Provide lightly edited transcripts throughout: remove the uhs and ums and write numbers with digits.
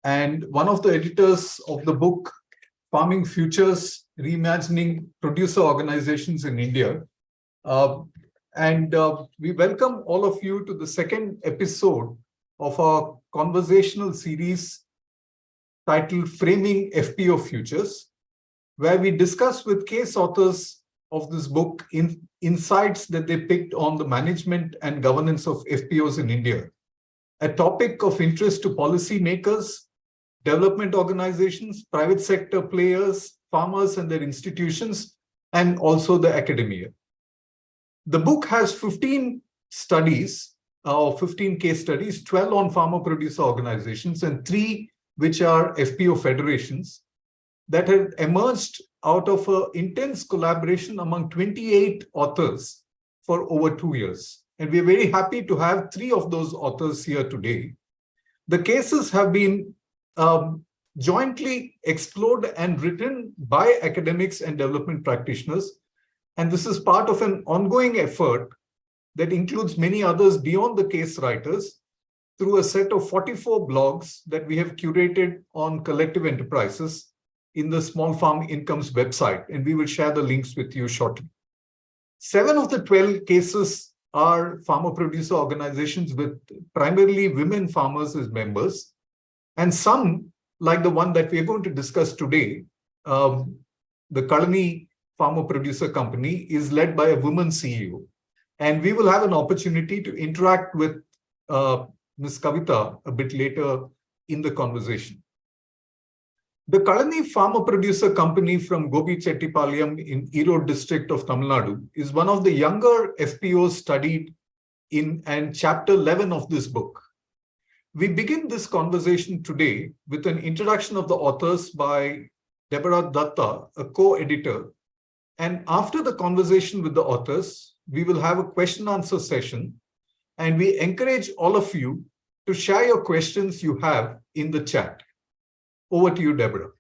and one of the editors of the book, Farming Futures, Reimagining Producer Organizations in India. We welcome all of you to the second episode of our conversational series titled Framing FPO Futures, where we discuss with case authors of this book insights that they picked on the management and governance of FPOs in India, a topic of interest to policymakers, development organizations, private sector players, farmers and their institutions, and also the academia. The book has 15 studies, 15 case studies, 12 on farmer producer organizations and 3 which are FPO federations that have emerged out of an intense collaboration among 28 authors for over 2 years. And we're very happy to have 3 of those authors here today. The cases have been jointly explored and written by academics and development practitioners. And this is part of an ongoing effort that includes many others beyond the case writers through a set of 44 blogs that we have curated on collective enterprises in the Small Farm Incomes website. And we will share the links with you shortly. 7 of the 12 cases are farmer producer organizations with primarily women farmers as members. And some, like the one that we are going to discuss today, the Kazhani Farmer Producer Company is led by a woman CEO. And we will have an opportunity to interact with Ms. Kavita a bit later in the conversation. The Kazhani Farmer Producer Company from Gobi-Chettipalayam in Erode district of Tamil Nadu is one of the younger FPOs studied in chapter 11 of this book. We begin this conversation today with an introduction of the authors by Deborah Dutta, a co-editor. And after the conversation with the authors, we will have a question-answer session. And we encourage all of you to share your questions you have in the chat. Over to you, Deborah.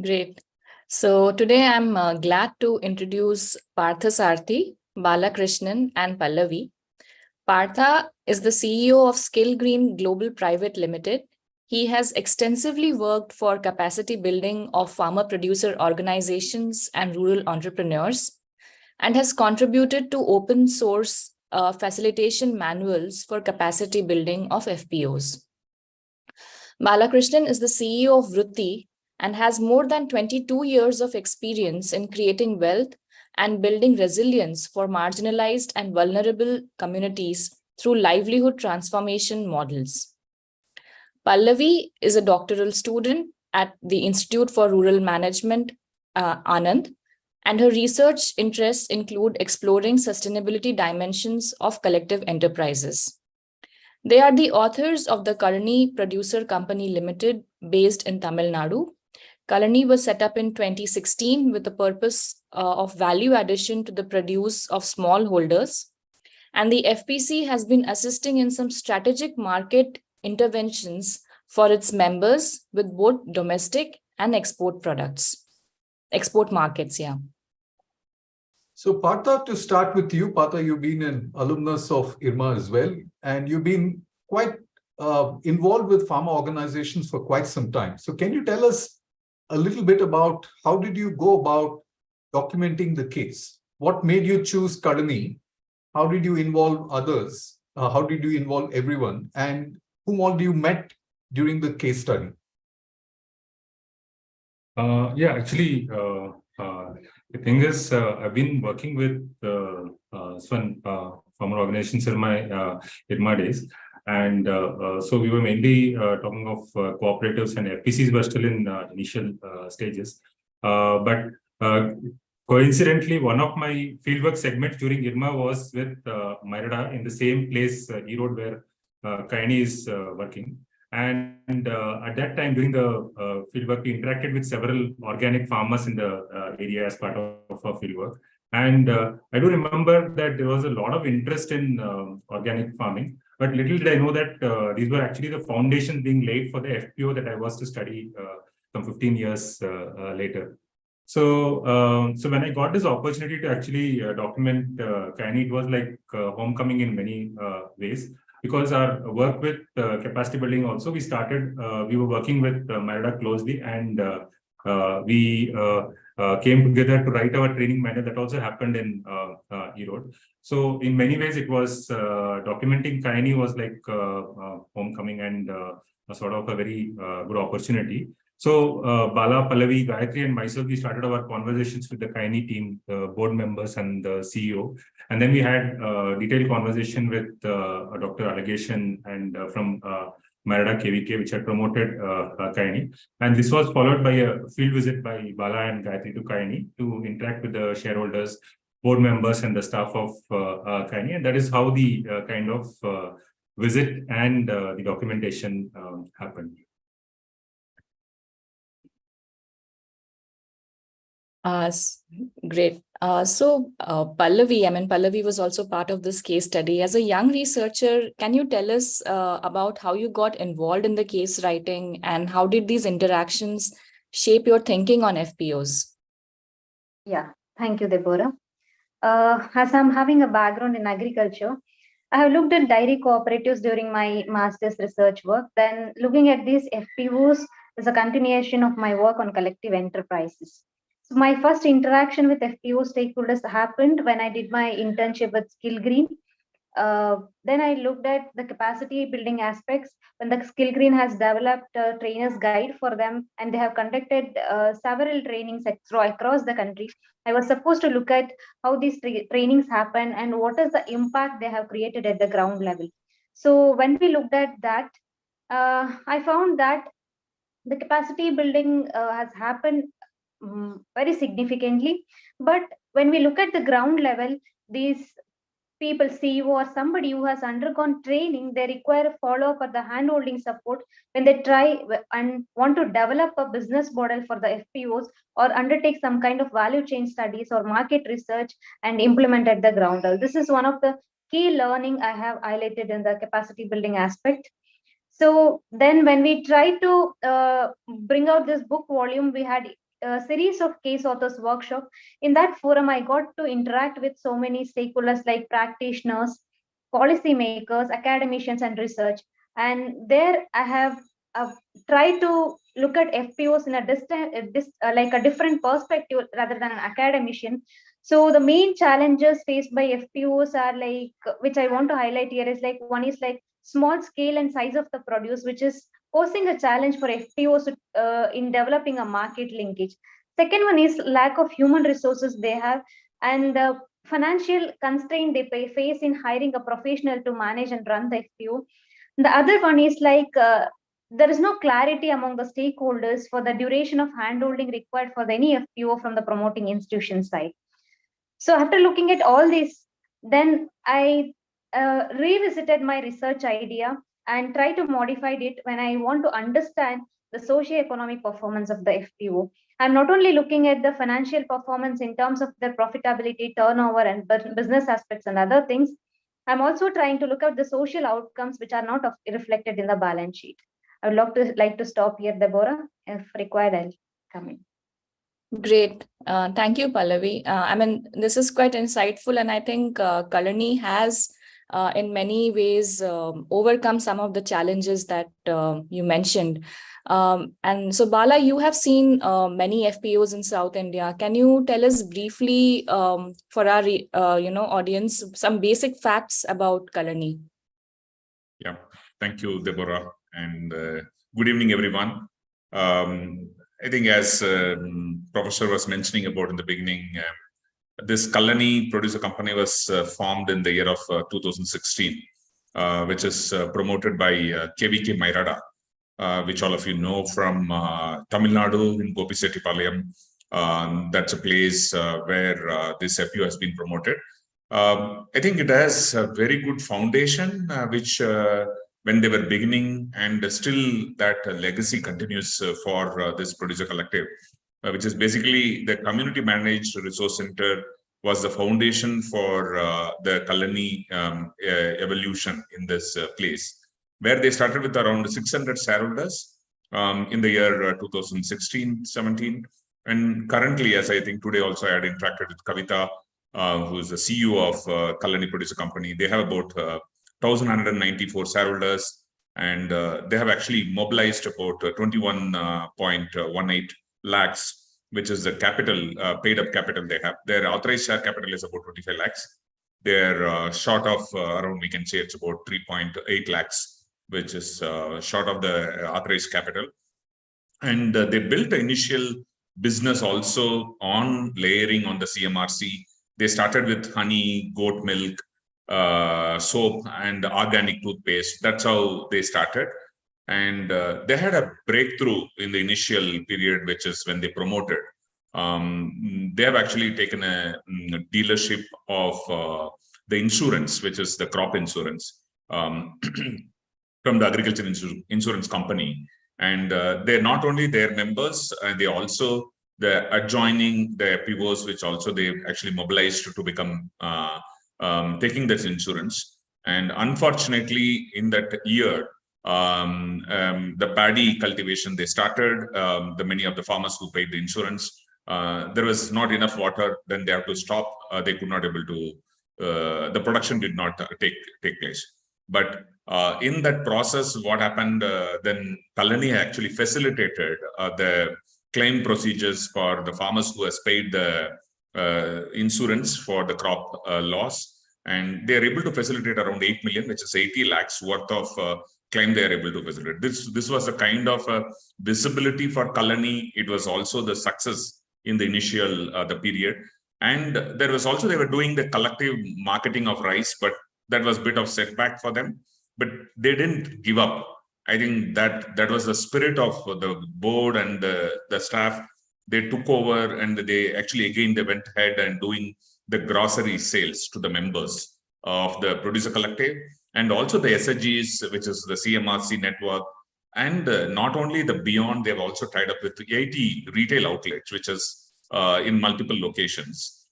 Great. So today I'm glad to introduce Parthasarathy, Balakrishnan, and Pallavi. Partha is the CEO of SkillGreen Global Private Limited. He has extensively worked for capacity building of farmer producer organizations and rural entrepreneurs, and has contributed to open source facilitation manuals for capacity building of FPOs. Balakrishnan is the CEO of Vrutti and has more than 22 years of experience in creating wealth and building resilience for marginalized and vulnerable communities through livelihood transformation models. Pallavi is a doctoral student at the Institute for Rural Management, Anand, and her research interests include exploring sustainability dimensions of collective enterprises. They are the authors of the Kazhani Producer Company Limited, based in Tamil Nadu. Kazhani was set up in 2016 with the purpose of value addition to the produce of smallholders. And the FPC has been assisting in some strategic market interventions for its members with both domestic and export markets. So Partha, to start with you, Partha, you've been an alumnus of IRMA as well, and you've been quite involved with farmer organizations for quite some time. So can you tell us a little bit about how did you go about documenting the case? What made you choose Kazhani? How did you involve others? How did you involve everyone? And whom all you met during the case study? The thing is, I've been working with farmer organizations in my days. And so we were mainly talking of cooperatives, and FPCs were still in initial stages. But coincidentally, one of my fieldwork segments during IRMA was with Myrada in the same place, Erode, where Kazhani is working. And at that time, during the fieldwork, we interacted with several organic farmers in the area as part of our fieldwork. And I do remember that there was a lot of interest in organic farming. But little did I know that these were actually the foundations being laid for the FPO that I was to study some 15 years later. So, so when I got this opportunity to actually document Kazhani, it was like homecoming in many ways. because our work with capacity building also, we were working with Merida closely, and we came together to write our training manual. That also happened in Erode. So in many ways, it was documenting Kazhani was like homecoming and a sort of a very good opportunity. So Bala, Pallavi, Gayatri, and myself, we started our conversations with the Kazhani team, the board members, and the CEO. And then we had detailed conversation with Dr. Allegation and from Merida KVK, which had promoted Kazhani. And this was followed by a field visit by Bala and Gayatri to Kazhani to interact with the shareholders, board members, and the staff of Kazhani. And that is how the kind of visit and the documentation happened. Great. So Pallavi, Pallavi was also part of this case study. As a young researcher, can you tell us about how you got involved in the case writing and how did these interactions shape your thinking on FPOs? Yeah, thank you, Deborah. As I'm having a background in agriculture, I have looked at dairy cooperatives during my master's research work. Then looking at these FPOs is a continuation of my work on collective enterprises. So my first interaction with FPO stakeholders happened when I did my internship with SkillGreen. Then I looked at the capacity building aspects when the SkillGreen has developed a trainer's guide for them, and they have conducted several trainings across the country. I was supposed to look at how these trainings happen and what is the impact they have created at the ground level. So when we looked at that, I found that the capacity building has happened very significantly. But when we look at the ground level, these people, CEO or somebody who has undergone training, they require a follow-up or the hand-holding support when they try and want to develop a business model for the FPOs or undertake some kind of value chain studies or market research and implement at the ground level. This is one of the key learning I have highlighted in the capacity building aspect. So then when we tried to bring out this book volume, we had a series of case authors workshop. In that forum, I got to interact with so many stakeholders like practitioners, policymakers, academicians, and research. And there I have tried to look at FPOs in a like a different perspective rather than an academician. So the main challenges faced by FPOs are like, which I want to highlight here is like, one is like small scale and size of the produce, which is posing a challenge for FPOs in developing a market linkage. Second one is lack of human resources they have, and the financial constraint they face in hiring a professional to manage and run the FPO. The other one is like there is no clarity among the stakeholders for the duration of handholding required for any FPO from the promoting institution side. So after looking at all this, then I revisited my research idea and try to modify it when I want to understand the socio-economic performance of the FPO. I'm not only looking at the financial performance in terms of the profitability, turnover, and business aspects and other things. I'm also trying to look at the social outcomes which are not reflected in the balance sheet. I would like to stop here, Deborah. If required, I'll come in. Great. Thank you, Pallavi. This is quite insightful, and I think Kazhani has in many ways overcome some of the challenges that you mentioned. And so, Bala, you have seen many FPOs in South India. Can you tell us briefly for our audience some basic facts about Kazhani? Yeah, thank you, Deborah, and good evening, everyone. I think as Professor was mentioning about in the beginning, this Kazhani Producer Company was formed in the year of 2016, which is promoted by KVK Merida, which all of you know from Tamil Nadu in Gopisettipalayam. That's a place where this FPO has been promoted. I think it has a very good foundation, which when they were beginning, and still that legacy continues for this producer collective, which is basically the community managed resource center was the foundation for the Kazhani evolution in this place, where they started with around 600 shareholders in the year 2016-17. And currently, as I think today also I had interacted with Kavita, who is the CEO of Kazhani Producer Company. They have about 1,194 shareholders, and they have actually mobilized about 21.18 lakhs, which is the capital, paid up capital they have. Their authorized share capital is about 25 lakhs. They're short of around, we can say it's about 3.8 lakhs, which is short of the authorized capital. And they built the initial business also on layering on the CMRC. They started with honey, goat milk, soap, and organic toothpaste. That's how they started. And they had a breakthrough in the initial period, which is when they promoted. They have actually taken a dealership of the insurance, which is the crop insurance, from the agriculture insurance company. And they're not only their members, they also the adjoining the FPOs, which also they've actually mobilized to become taking that insurance. And unfortunately, in that year, the paddy cultivation they started, the many of the farmers who paid the insurance, there was not enough water. Then they have to stop. They could not able to. The production did not take place. But in that process, what happened, then Kazhani actually facilitated the claim procedures for the farmers who has paid the insurance for the crop loss. And they are able to facilitate around 8 million, which is 80 lakhs worth of claim they are able to facilitate. This was a kind of visibility for Kazhani. It was also the success in the initial the period. And there was also, they were doing the collective marketing of rice, but that was a bit of setback for them, but they didn't give up. I think that was the spirit of the board and the staff. They took over, and they actually, again, they went ahead and doing the grocery sales to the members of the producer collective, and also the SHGs, which is the CMRC network. And not only the beyond, they've also tied up with 80 retail outlets, which is in multiple locations.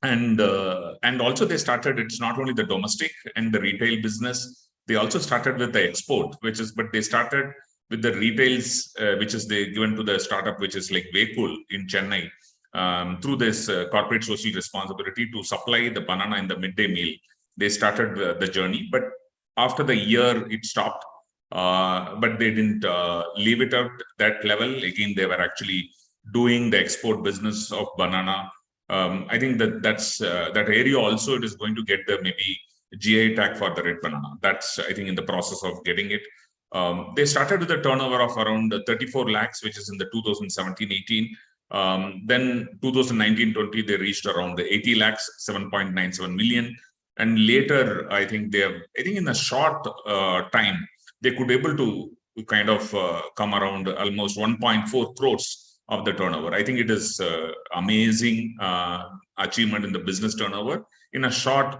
And also they started, it's not only the domestic and the retail business, they also started with the export, but they started with the retails, which is they given to the startup, which is like Vekul in Chennai, through this corporate social responsibility to supply the banana in the midday meal. They started the journey, but after the year it stopped, but they didn't leave it at that level. Again, they were actually doing the export business of banana. I think that's that area also, it is going to get the maybe GI tag for the red banana. That's, I think, in the process of getting it. They started with a turnover of around 34 lakhs, which is in the 2017-18. Then 2019-20, they reached around the 80 lakhs, 7.97 million. And later, I think in a short time, they could able to kind of come around almost 1.4 crores of the turnover. I think it is amazing achievement in the business turnover. In a short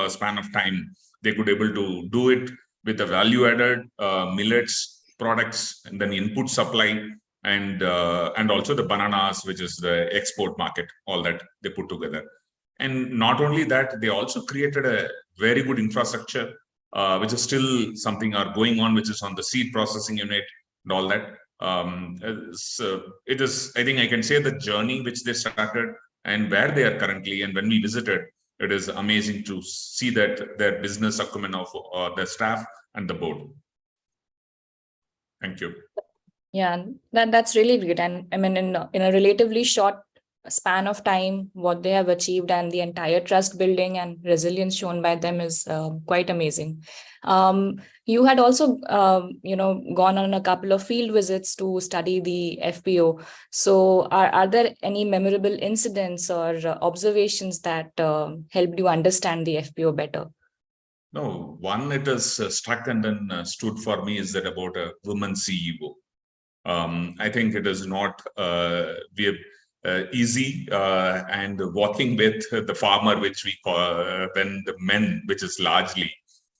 span of time, they could able to do it with the value-added millets products, and then input supply, and also the bananas, which is the export market, all that they put together. And not only that, they also created a very good infrastructure, which is still something are going on, which is on the seed processing unit and all that. So it is, I think I can say, the journey which they started and where they are currently. And when we visited, it is amazing to see that their business acumen of the staff and the board. Thank you. Yeah, that's really great. And I mean, in a relatively short span of time, what they have achieved and the entire trust building and resilience shown by them is quite amazing. You had also, gone on a couple of field visits to study the FPO. So are there any memorable incidents or observations that helped you understand the FPO better? No, one it is struck and then stood for me is that about a woman CEO. I think it is not easy and working with the farmer, which we call when the men, which is largely,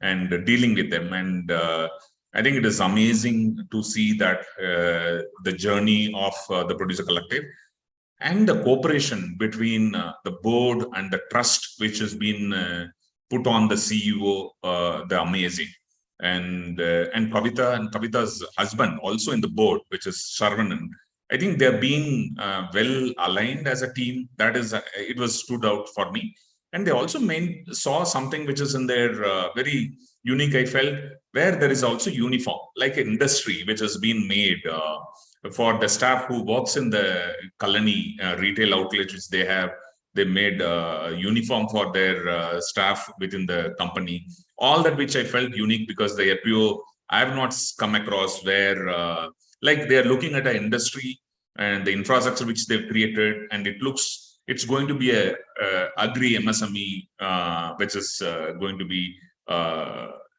and dealing with them. And I think it is amazing to see that the journey of the producer collective and the cooperation between the board and the trust, which has been put on the CEO, the amazing. And Kavita and Kavita's husband also in the board, which is Sharvanan. I think they're being well aligned as a team. That is, it was stood out for me. And they also saw something which is in their very unique, I felt, where there is also uniform, like an industry which has been made for the staff who works in the Kazhani retail outlet, which they made uniform for their staff within the company. All that which I felt unique, because the FPO I have not come across where like they are looking at an industry and the infrastructure which they've created, and it's going to be a agri MSME, which is going to be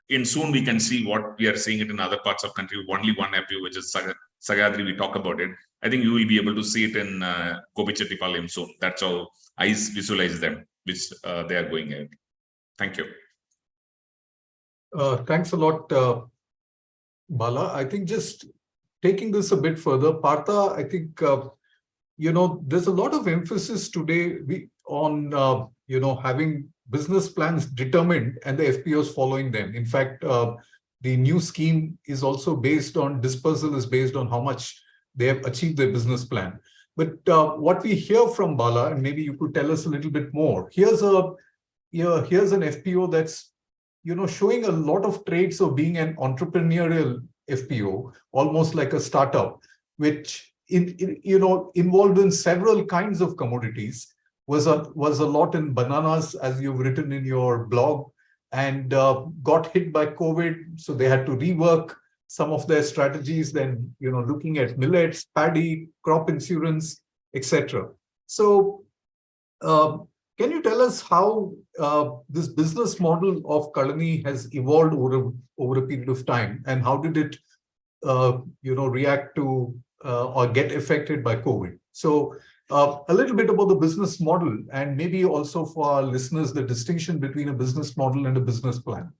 in soon. We can see what we are seeing it in other parts of country. Only one FPO, which is Sagadri, we talk about it. I think you will be able to see it in Kobichetipalayam soon. That's how I visualize them, which they are going at. Thank you. Thanks a lot, Bala. I think just taking this a bit further, Partha, I think, there's a lot of emphasis today on, having business plans determined and the FPOs following them. In fact, the new scheme is also dispersal is based on how much they have achieved their business plan. But what we hear from Bala, and maybe you could tell us a little bit more, here's an FPO that's, showing a lot of traits of being an entrepreneurial FPO, almost like a startup, which involved in several kinds of commodities, was a lot in bananas, as you've written in your blog, and got hit by COVID, so they had to rework some of their strategies. Then looking at millets, paddy, crop insurance, etc. So can you tell us how this business model of Kazhani has evolved over a period of time, and how did it react to or get affected by COVID? So a little bit about the business model, and maybe also for our listeners, the distinction between a business model and a business plan.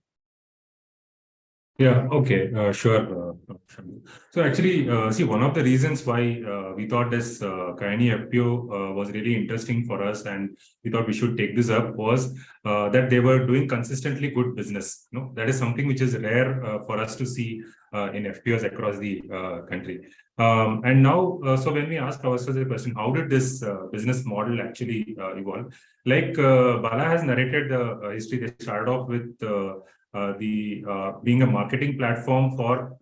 Yeah, okay, sure. Shambu. So actually, see, one of the reasons why we thought this Kazhani FPO was really interesting for us, and we thought we should take this up, was that they were doing consistently good business. That is something which is rare for us to see in FPOs across the country. And now, so when we ask ourselves the question, how did this business model actually evolve? Like Bala has narrated the history. They started off with being a marketing platform for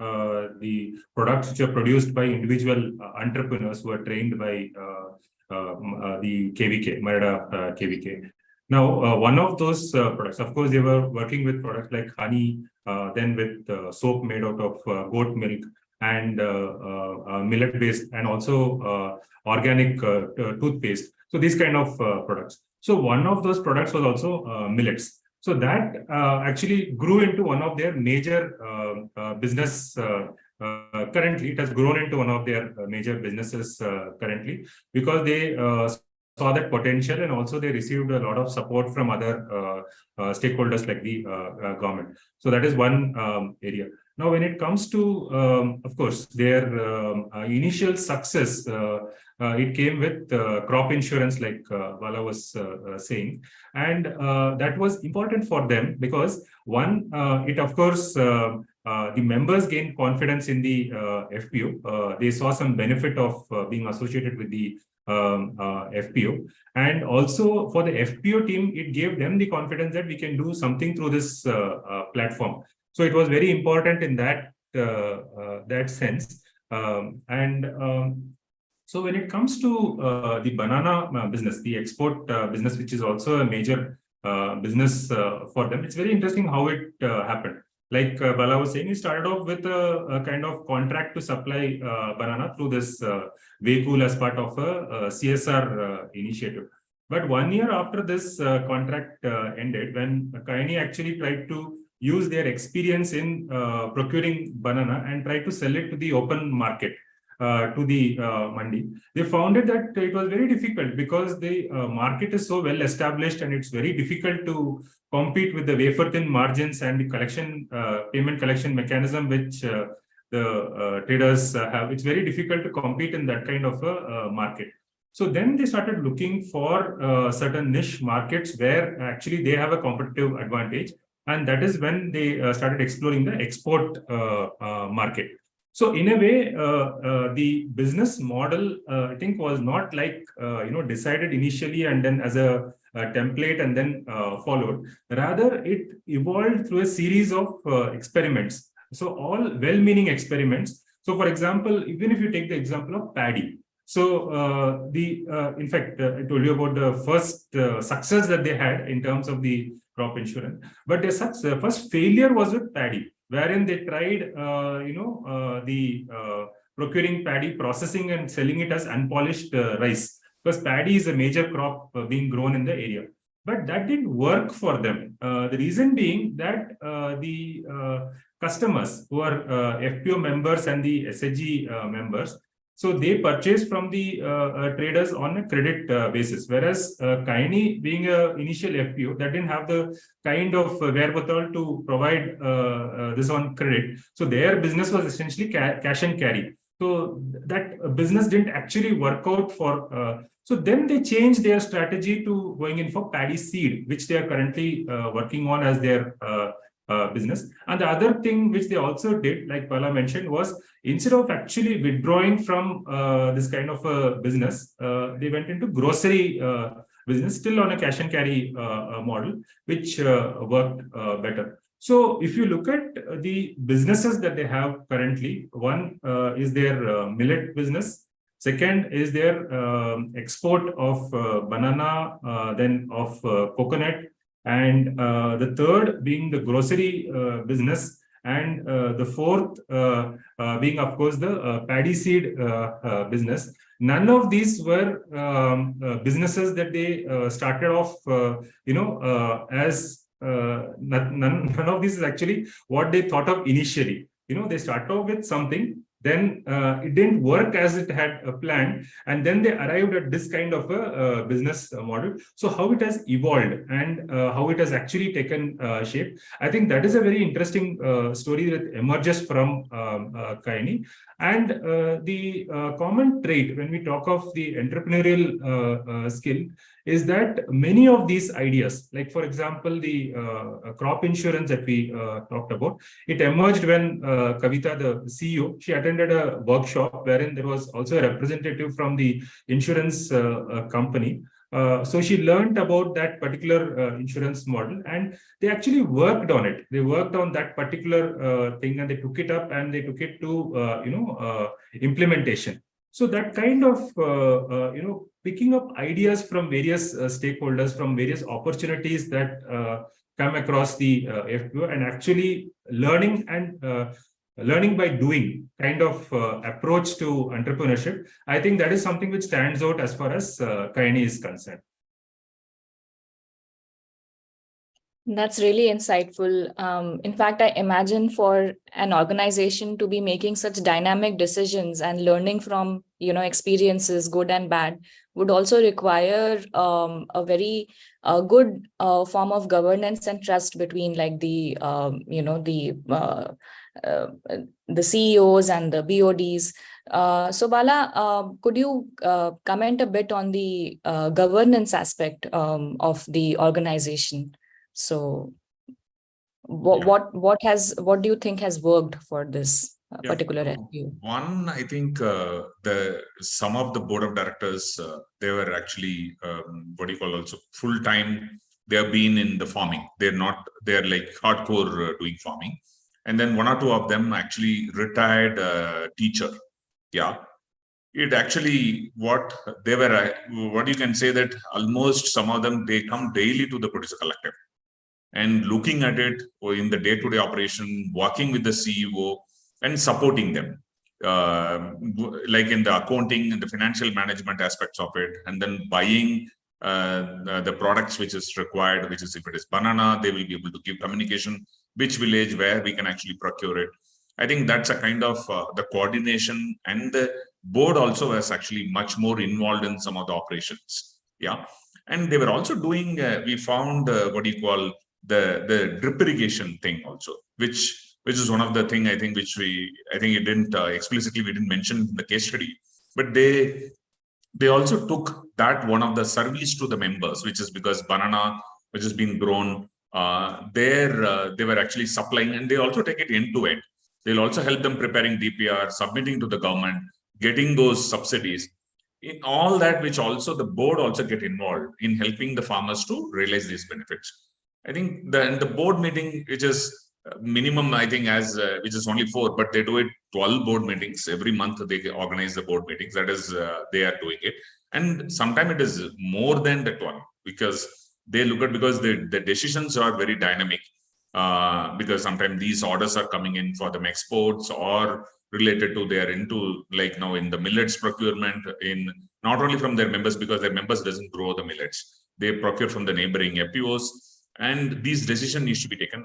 the products which are produced by individual entrepreneurs who are trained by the KVK, Marada KVK. Now, one of those products, of course, they were working with products like honey, then with soap made out of goat milk, and millet-based, and also organic toothpaste. So these kind of products. So one of those products was also millets. So that actually grew into one of their major business. Currently, it has grown into one of their major businesses currently, because they saw that potential, and also they received a lot of support from other stakeholders like the government. So that is one area. Now, when it comes to, of course, their initial success, it came with crop insurance, like Bala was saying. And that was important for them because, one, it, of course, the members gained confidence in the FPO. They saw some benefit of being associated with the FPO. And also for the FPO team, it gave them the confidence that we can do something through this platform. So it was very important in that sense. So when it comes to the banana business, the export business, which is also a major business for them, it's very interesting how it happened. Like Bala was saying, we started off with a kind of contract to supply banana through this vehicle as part of a CSR initiative. But 1 year after this contract ended, when Kazhani actually tried to use their experience in procuring banana and try to sell it to the open market, to the mandi, they found it that it was very difficult because the market is so well established, and it's very difficult to compete with the wafer thin margins and the payment collection mechanism which the traders have. It's very difficult to compete in that kind of a market. So then they started looking for certain niche markets where actually they have a competitive advantage. And that is when they started exploring the export market. So in a way, the business model, I think, was not like, decided initially and then as a template and then followed. Rather, it evolved through a series of experiments. So all well-meaning experiments. So for example, even if you take the example of paddy. So in fact, I told you about the first success that they had in terms of the crop insurance. But the first failure was with paddy, wherein they tried, procuring paddy, processing and selling it as unpolished rice, because paddy is a major crop being grown in the area. But that didn't work for them. The reason being that the customers who are FPO members and the SHG members, so they purchase from the traders on a credit basis, whereas Kazhani, being an initial FPO, that didn't have the kind of wherewithal to provide this on credit. So their business was essentially cash and carry. So that business didn't actually work out for. So then they changed their strategy to going in for paddy seed, which they are currently working on as their business. And the other thing which they also did, like Pala mentioned, was instead of actually withdrawing from this kind of a business, they went into grocery business, still on a cash and carry model, which worked better. So if you look at the businesses that they have currently, one is their millet business. Second is their export of banana, then of coconut. And the third being the grocery business, and the fourth being, of course, the paddy seed business. None of these were businesses that they started off, as none of this is actually what they thought of initially. They start off with something. Then it didn't work as it had planned, and then they arrived at this kind of a business model. So how it has evolved and how it has actually taken shape, I think that is a very interesting story that emerges from Kazhani. And the common trait when we talk of the entrepreneurial skill is that many of these ideas, like for example, the crop insurance that we talked about, it emerged when Kavita, the CEO, she attended a workshop wherein there was also a representative from the insurance company. So she learned about that particular insurance model, and they actually worked on it. They worked on that particular thing, and they took it up and they took it to implementation. So that kind of picking up ideas from various stakeholders, from various opportunities that come across the FPO, and actually learning by doing kind of approach to entrepreneurship, I think that is something which stands out as far as Kazhani is concerned. That's really insightful. In fact, I imagine for an organization to be making such dynamic decisions and learning from, experiences, good and bad, would also require a very good form of governance and trust between, like, the CEOs and the BODs. So Bala, could you comment a bit on the governance aspect of the organization? So what do you think has worked for this particular FPO? One, I think some of the board of directors, they were actually also full-time. They have been in the farming. They're like hardcore doing farming. And then one or two of them actually retired teacher. Yeah. It actually, what you can say that almost some of them, they come daily to the producer collective and looking at it in the day-to-day operation, working with the CEO and supporting them, like in the accounting and the financial management aspects of it, and then buying the products which is required, which is, if it is banana, they will be able to give communication, which village, where we can actually procure it. I think that's a kind of the coordination, and the board also was actually much more involved in some of the operations. Yeah. And they were also doing, we found the drip irrigation thing also, which is one of the thing, I think, which it didn't explicitly, we didn't mention in the case study, but they also took that one of the service to the members, which is because banana, which has been grown, they were actually supplying, and they also take it end to end. They'll also help them preparing DPR, submitting to the government, getting those subsidies. in all that, which also the board also get involved in helping the farmers to realize these benefits. I think the board meeting, which is minimum, I think, as which is only 4, but they do it 12 board meetings every month. They organize the board meetings. That is, they are doing it, and sometimes it is more than that one, because they look at, because the decisions are very dynamic. Because sometimes these orders are coming in for them exports or related to their into, like now in the millets procurement, in not only from their members, because their members doesn't grow the millets, they procure from the neighboring FPOs. And these decisions need to be taken.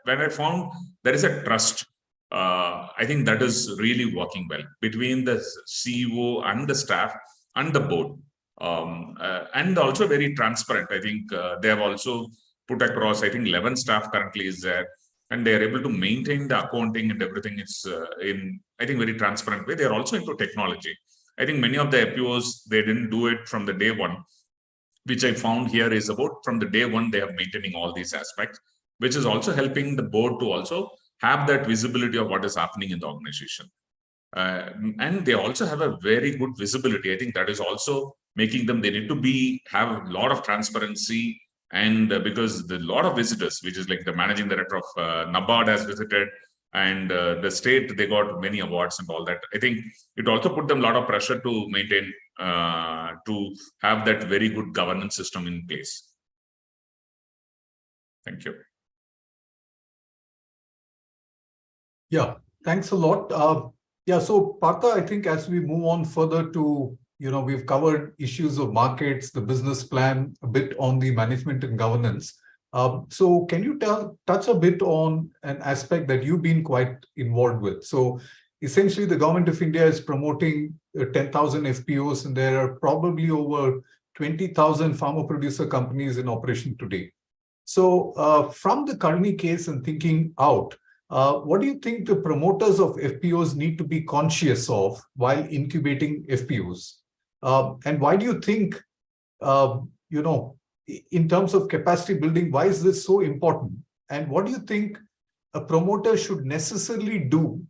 When I found there is a trust, I think that is really working well between the CEO and the staff and the board, and also very transparent. I think they have also put across, I think 11 staff currently is there, and they are able to maintain the accounting and everything. It's in, I think, very transparent way. They are also into technology. I think many of the FPOs, they didn't do it from the day one, which I found here is about from the day one, they are maintaining all these aspects, which is also helping the board to also have that visibility of what is happening in the organization. And they also have a very good visibility. I think that is also making them, they need to have a lot of transparency. And because the lot of visitors, which is like the managing director of NABARD has visited, and the state, they got many awards and all that. I think it also put them a lot of pressure to maintain, to have that very good governance system in place. Thank you. Yeah, thanks a lot. Yeah, so Partha, I think as we move on further to, we've covered issues of markets, the business plan, a bit on the management and governance. So can you touch a bit on an aspect that you've been quite involved with? So essentially, the government of India is promoting 10,000 FPOs, and there are probably over 20,000 farmer producer companies in operation today. So from the Kazhani case and thinking out, what do you think the promoters of FPOs need to be conscious of while incubating FPOs? And why do you think, in terms of capacity building, why is this so important? And what do you think a promoter should necessarily do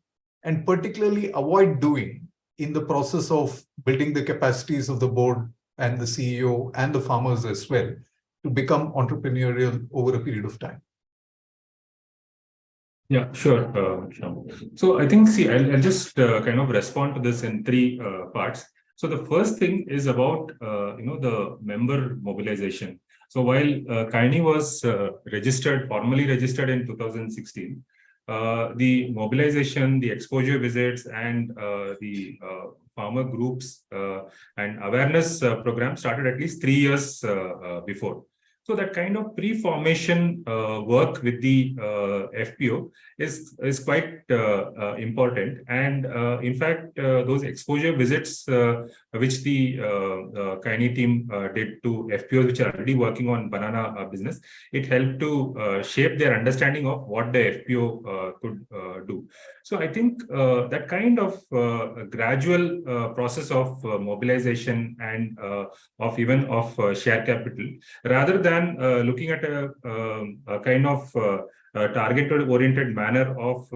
and particularly avoid doing in the process of building the capacities of the board and the CEO and the farmers as well to become entrepreneurial over a period of time? Yeah, sure, Shambu. So I think, I'll just kind of respond to this in 3 parts. So the first thing is about, the member mobilization. So while Kazhani was formally registered in 2016, the mobilization, the exposure visits, and the farmer groups and awareness program started at least 3 years before. So that kind of pre-formation work with the FPO is quite important. And in fact, those exposure visits which the Kazhani team did to FPOs which are already working on banana business, it helped to shape their understanding of what the FPO could do. So I think that kind of gradual process of mobilization and of share capital, rather than looking at a kind of targeted oriented manner of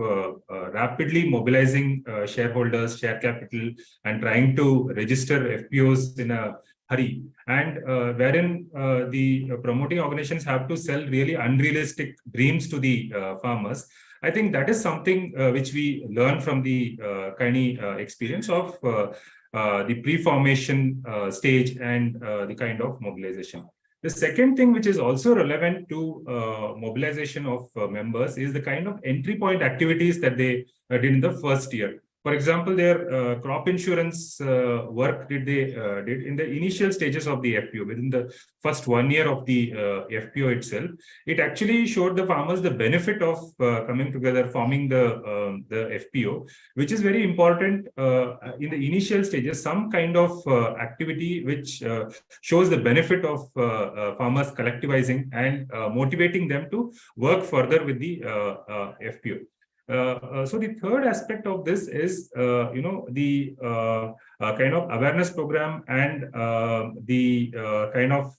rapidly mobilizing shareholders, share capital, and trying to register FPOs in a hurry, and wherein the promoting organizations have to sell really unrealistic dreams to the farmers. I think that is something which we learn from the Kazhani experience of the pre-formation stage and the kind of mobilization. The second thing which is also relevant to mobilization of members is the kind of entry point activities that they did in the first year. For example, their crop insurance work did in the initial stages of the FPO, within the first 1 year of the FPO itself. It actually showed the farmers the benefit of coming together, forming the FPO, which is very important in the initial stages. Some kind of activity which shows the benefit of farmers collectivizing and motivating them to work further with the FPO. So the third aspect of this is, the kind of awareness program and the kind of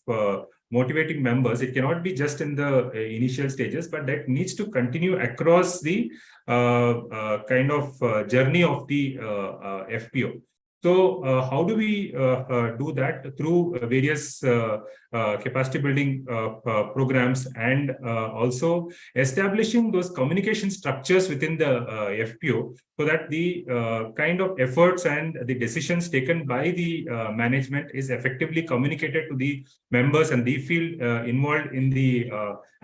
motivating members. It cannot be just in the initial stages, but that needs to continue across the kind of journey of the FPO. So how do we do that? Through various capacity building programs, and also establishing those communication structures within the FPO, so that the kind of efforts and the decisions taken by the management is effectively communicated to the members, and they feel involved in the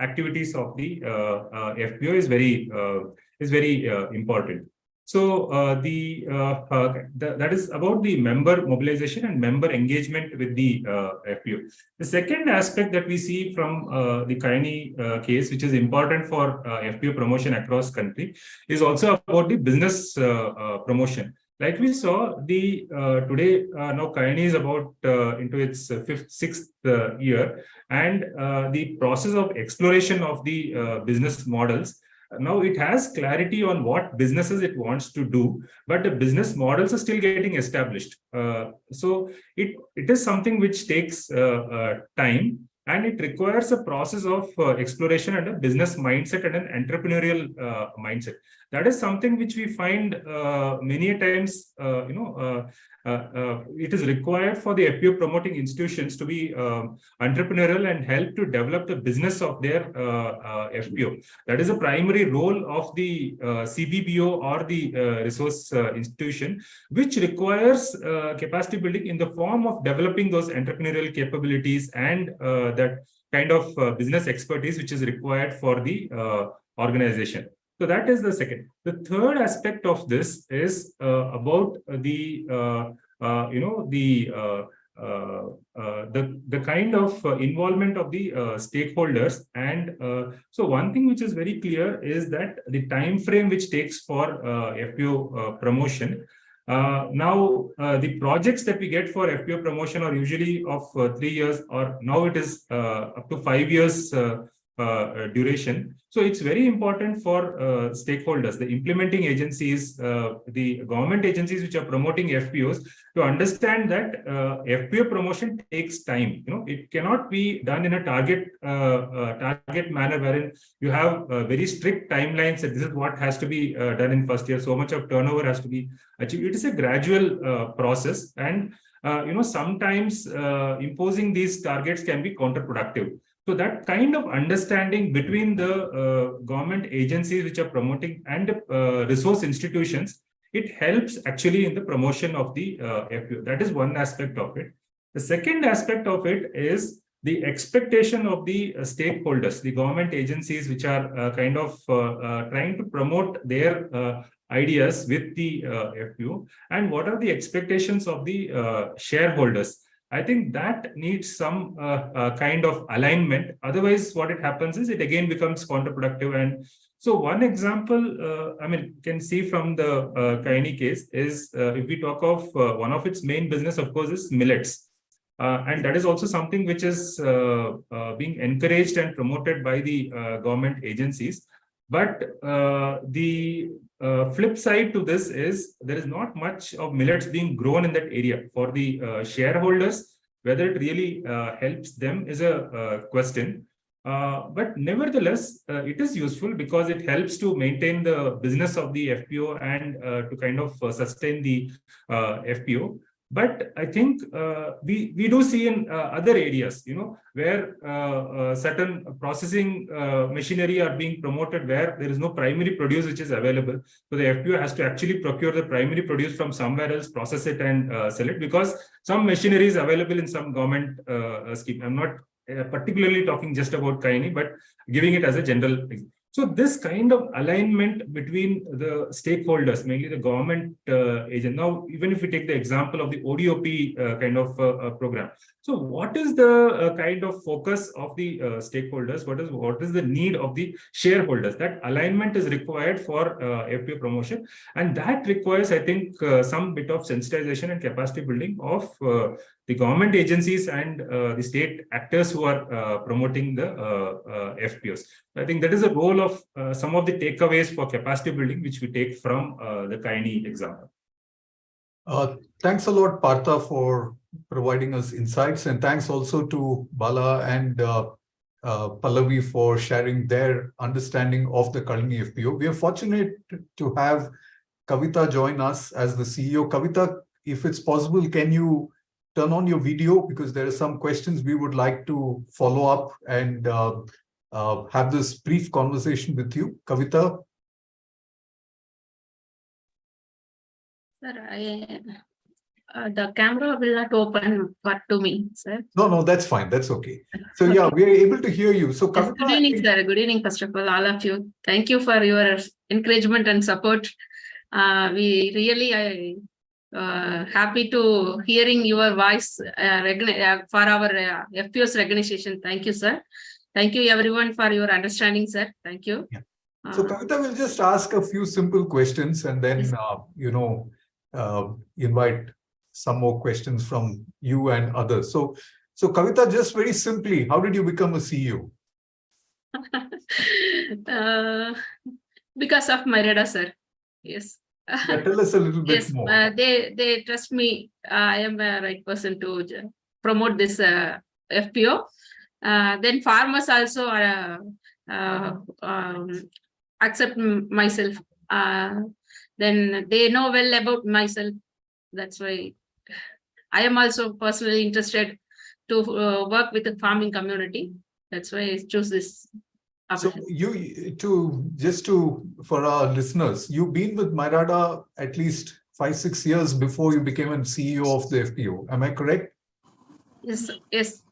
activities of the FPO is very important. So that is about the member mobilization and member engagement with the FPO. The second aspect that we see from the Kazhani case, which is important for FPO promotion across country, is also about the business promotion. Like we saw, the today now Kazhani is about into its sixth year, and the process of exploration of the business models. Now it has clarity on what businesses it wants to do, but the business models are still getting established. So it is something which takes time, and it requires a process of exploration and a business mindset and an entrepreneurial mindset. That is something which we find many times, it is required for the FPO promoting institutions to be entrepreneurial and help to develop the business of their FPO. That is a primary role of the CBPO or the resource institution, which requires capacity building in the form of developing those entrepreneurial capabilities and that kind of business expertise which is required for the organization. So that is the second. The third aspect of this is about the the kind of involvement of the stakeholders. And so one thing which is very clear is that the time frame which takes for FPO promotion. Now the projects that we get for FPO promotion are usually of 3 years, or now it is up to 5 years duration. So it's very important for stakeholders, the implementing agencies, the government agencies which are promoting FPOs, to understand that FPO promotion takes time. It cannot be done in a target manner wherein you have very strict timelines that this is what has to be done in first year, so much of turnover has to be achieved. It is a gradual process, and sometimes imposing these targets can be counterproductive. So that kind of understanding between the government agencies which are promoting and resource institutions, it helps actually in the promotion of the FPO. That is one aspect of it. The second aspect of it is the expectation of the stakeholders, the government agencies which are kind of trying to promote their ideas with the FPO, and what are the expectations of the shareholders. I think that needs some kind of alignment. Otherwise, what it happens is it again becomes counterproductive. And so one example, can see from the Kazhani case is if we talk of one of its main business, of course, is millets. And that is also something which is being encouraged and promoted by the government agencies. But the flip side to this is there is not much of millets being grown in that area. For the shareholders, whether it really helps them is a question. But nevertheless, it is useful because it helps to maintain the business of the FPO and to kind of sustain the FPO. But I think we do see in other areas, where certain processing machinery are being promoted where there is no primary produce which is available. So the FPO has to actually procure the primary produce from somewhere else, process it and sell it, because some machinery is available in some government scheme. I'm not particularly talking just about Kazhani, but giving it as a general example. So this kind of alignment between the stakeholders, mainly the government agent. Now, even if we take the example of the ODOP kind of program. So what is the kind of focus of the stakeholders? What is the need of the shareholders? That alignment is required for FPO promotion. And that requires, I think, some bit of sensitization and capacity building of the government agencies and the state actors who are promoting the FPOs. I think that is a role of some of the takeaways for capacity building, which we take from the Kazhani example. Thanks a lot, Partha, for providing us insights. And thanks also to Bala and Pallavi for sharing their understanding of the Kazhani FPO. We are fortunate to have Kavita join us as the CEO. Kavita, if it's possible, can you turn on your video, because there are some questions we would like to follow up and have this brief conversation with you. Kavita? Sir, the camera will not open to me, sir. No, that's fine. That's okay. So yeah, we are able to hear you. So Yes, Kavita, good evening, sir. Good evening, first of all of you. Thank you for your encouragement and support. We really happy to hearing your voice for our FPOs recognition. Thank you, sir. Thank you, everyone, for your understanding, sir. Thank you. Yeah. So Kavita will just ask a few simple questions and then, yes. Invite some more questions from you and others. So Kavita, just very simply, how did you become a CEO? Because of my radar, sir. Yes. Yeah, tell us a little bit Yes, more. they trust me. I am a right person to promote this FPO. Then farmers also accept myself. Then they know well about myself. That's why I am also personally interested to work with the farming community. That's why I choose this. So for our listeners, you've been with Myrada at least 5-6 years before you became a CEO of the FPO. Am I correct? Yes. Yes.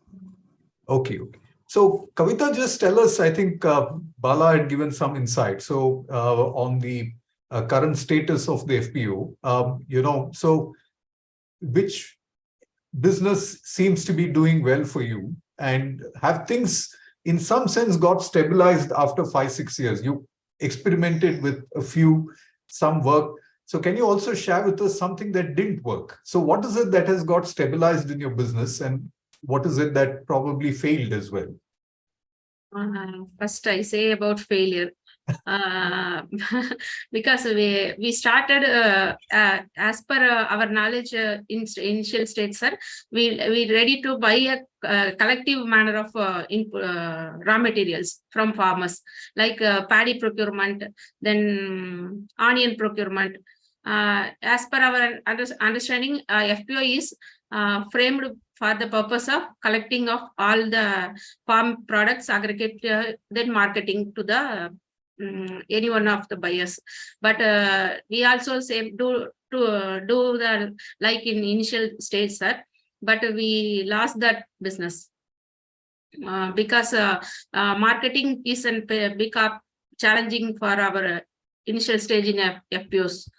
Okay. So Kavita, just tell us, I think Bala had given some insight. So on the current status of the FPO, so which business seems to be doing well for you, and have things in some sense got stabilized after 5-6 years? You experimented with some work. So can you also share with us something that didn't work? So what is it that has got stabilized in your business, and what is it that probably failed as well? First, I say about failure. Because we started as per our knowledge in initial stage, sir. We ready to buy a collective manner of raw materials from farmers, like paddy procurement, then onion procurement. As per our understanding, FPO is framed for the purpose of collecting of all the farm products, aggregate, then marketing to the any one of the buyers. But we also say do the like in initial stage, sir. But we lost that business because marketing is a big challenging for our initial stage in FPOs.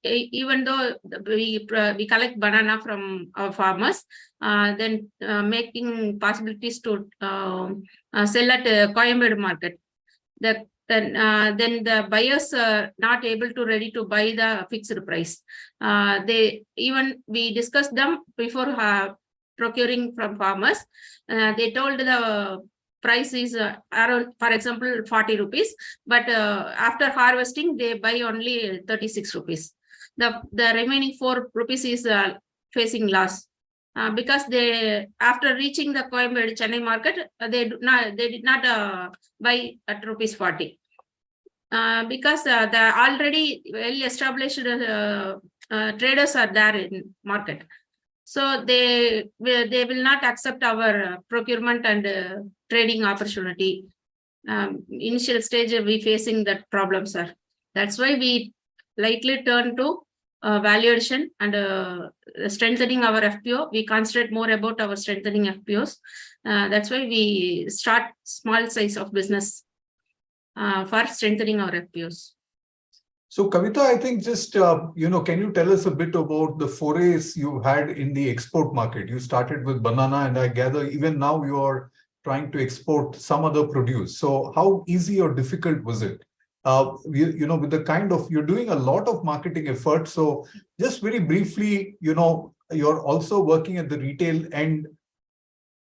Even though we collect banana from our farmers, then making possibilities to sell at Coimbatore market. Then the buyers are not able to ready to buy the fixed price. We discussed them before procuring from farmers. They told the price is around, for example, 40 rupees, but after harvesting they buy only 36 rupees. The remaining 4 rupees is facing loss because they, after reaching the Coimbatore Chennai market, they did not buy at rupees 40 because the already well established traders are there in market. So they will not accept our procurement and trading opportunity. Initial stage we facing that problem, sir. That's why we lightly turn to value addition and strengthening our FPO. We concentrate more about our strengthening FPOs. That's why we start small size of business for strengthening our FPOs. So Kavita, I think just, can you tell us a bit about the forays you had in the export market? You started with banana, and I gather even now you are trying to export some other produce. So how easy or difficult was it? With the kind of, you're doing a lot of marketing effort. So just very briefly, you're also working at the retail end,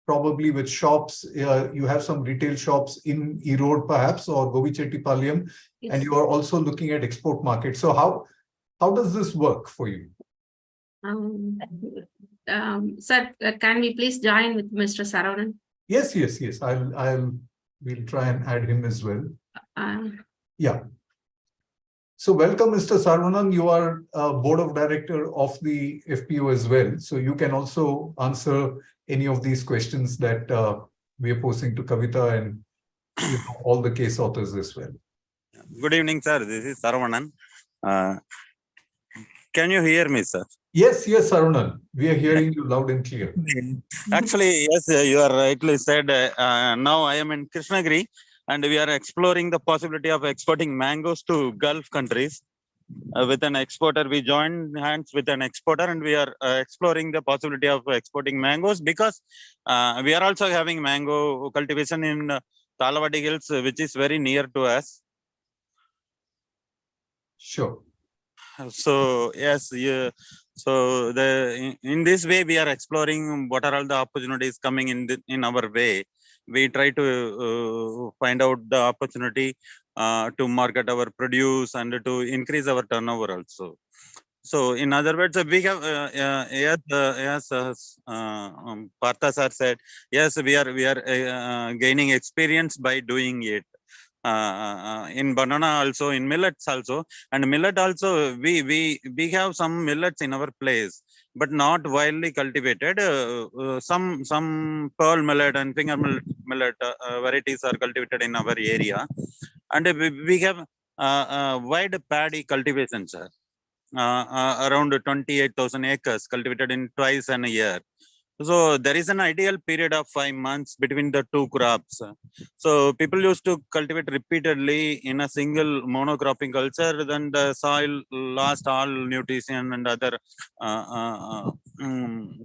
probably with shops. You have some retail shops in Erode perhaps, or Govichettipalayam, yes. And you are also looking at export markets. So how does this work for you? Sir, can we please join with Mr. Saravanan? Yes. We'll try and add him as well. Yeah. So welcome, Mr. Saravanan. You are board of director of the FPO as well. So you can also answer any of these questions that we are posing to Kavita and all the case authors as well. Good evening, sir. This is Saravanan. Can you hear me, sir? Yes, Saravanan. We are hearing you loud and clear. Actually, yes, you are rightly said. Now I am in Krishnagiri and we are exploring the possibility of exporting mangoes to Gulf countries. With an exporter, we joined hands with an exporter and we are exploring the possibility of exporting mangoes because we are also having mango cultivation in Talavadi Hills, which is very near to us. Sure. So yes, yeah. So in this way we are exploring what are all the opportunities coming in our way. We try to find out the opportunity to market our produce and to increase our turnover also. So in other words, we have Partha sir said, yes, we are gaining experience by doing it. In banana also, in millets also, and millet also we have some millets in our place, but not widely cultivated. Some pearl millet and finger millet varieties are cultivated in our area, and we have wide paddy cultivation, sir. Around 28,000 acres cultivated in twice in a year. So there is an ideal period of 5 months between the two crops. So people used to cultivate repeatedly in a single monocropping culture, then the soil lost all nutrition and other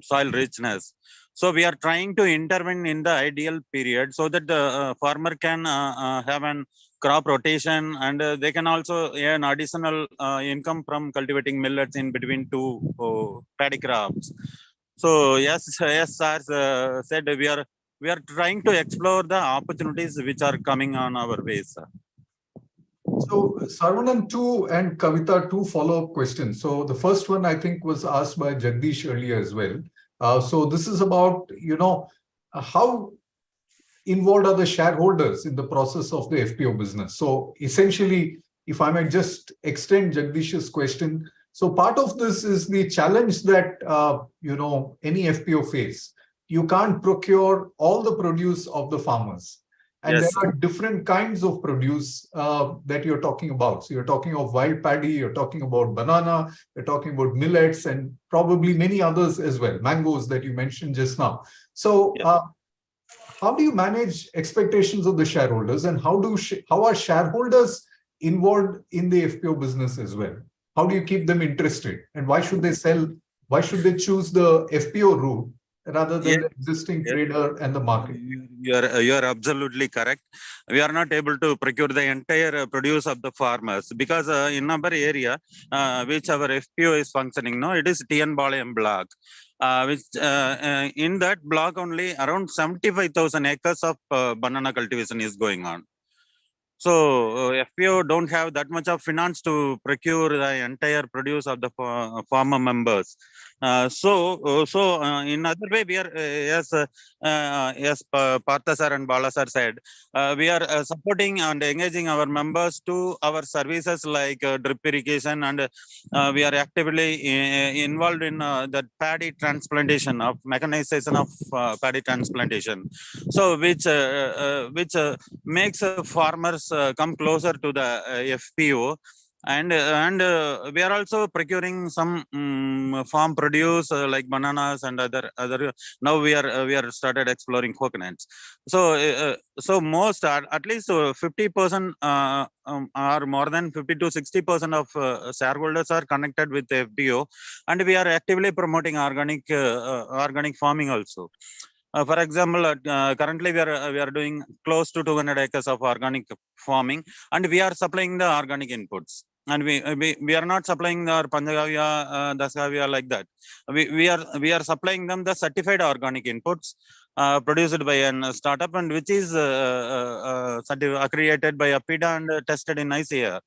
soil richness. So we are trying to intervene in the ideal period so that the farmer can have an crop rotation and they can also earn additional income from cultivating millets in between two paddy crops. So yes, sir said we are trying to explore the opportunities which are coming on our way, sir. So Saravanan, and Kavita, two follow-up questions. So the first one I think was asked by Jagdish earlier as well. So this is about, how involved are the shareholders in the process of the FPO business? So essentially, if I might just extend Jagdish's question, so part of this is the challenge that, any FPO face. You can't procure all the produce of the farmers. And Yes, there are different kinds of produce that you're talking about. So you're talking of wild paddy, you're talking about banana, you're talking about millets, and probably many others as well, mangoes that you mentioned just now. So how do you manage expectations of the shareholders, and how are shareholders involved in the FPO business as well? How do you keep them interested, and why should they sell? Why should they choose the FPO route rather than the existing trader and the market? You are absolutely correct. We are not able to procure the entire produce of the farmers because in our area, which our FPO is functioning now, it is TN Balayam block. Which in that block only around 75,000 acres of banana cultivation is going on. So FPO don't have that much of finance to procure the entire produce of the farmer members. So in other way, we are as Partha sir and Bala sir said, we are supporting and engaging our members to our services like drip irrigation, and we are actively involved in the paddy transplantation of mechanization of paddy transplantation. So which makes farmers come closer to the FPO, and we are also procuring some farm produce like bananas and other. Now we are started exploring coconuts. So so most at least 50% or more than 50 to 60% of shareholders are connected with the FPO, and we are actively promoting organic farming also. For example, currently we are doing close to 200 acres of organic farming, and we are supplying the organic inputs. And we are not supplying the Panchagavya, Dasgavya like that. We are supplying them the certified organic inputs produced by a startup, and which is accredited by APIDA and tested in ICAR.